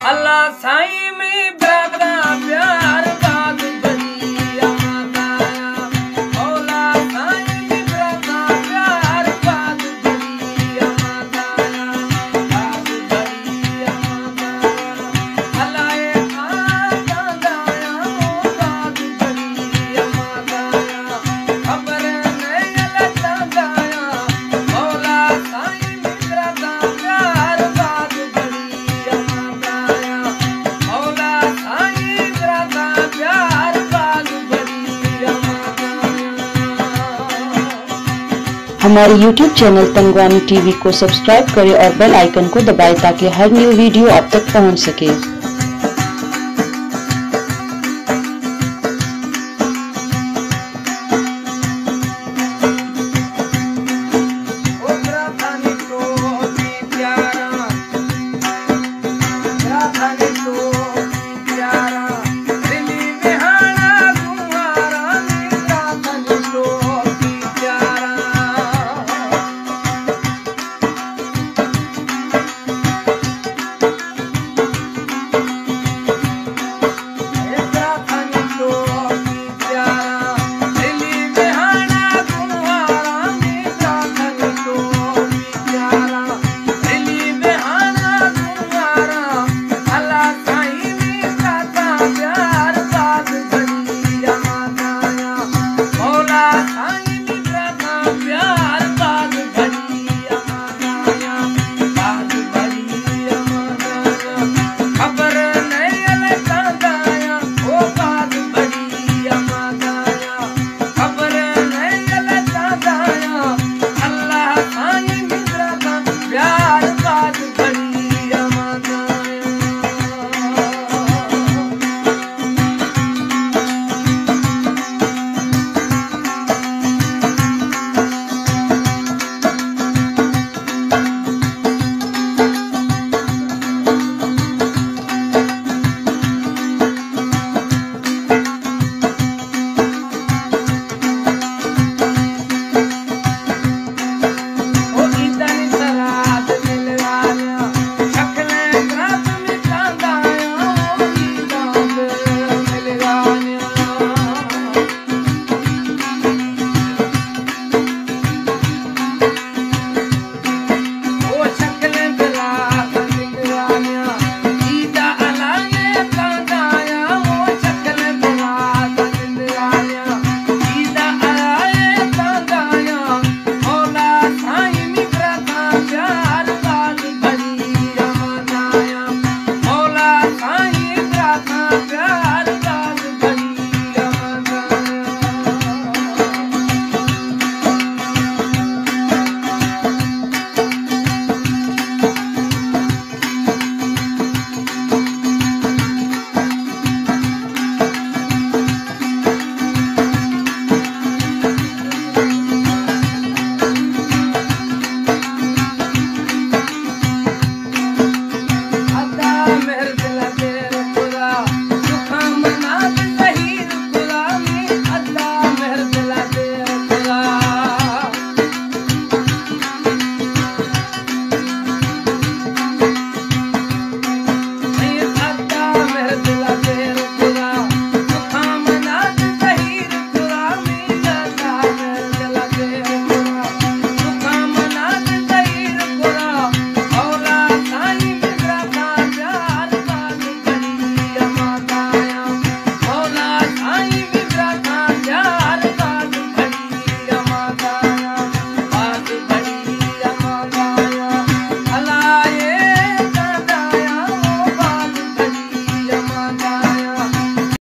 अल्लाह साईं में बड़ा प्यार बात बड़ी अमादाया मौला साईं में बड़ा प्यार बात बड़ी अमादाया बात बड़ी अमादाया अल्लाह आदाया बात बड़ी अमादाया खबर नहीं लतादाया मौला साईं में बड़ा प्यार बात बड़ी अमादाया हमारे YouTube चैनल तंगवानी टीवी को सब्सक्राइब करें और बेल आइकन को दबाएं ताकि हर न्यू वीडियो आप तक पहुंच सके।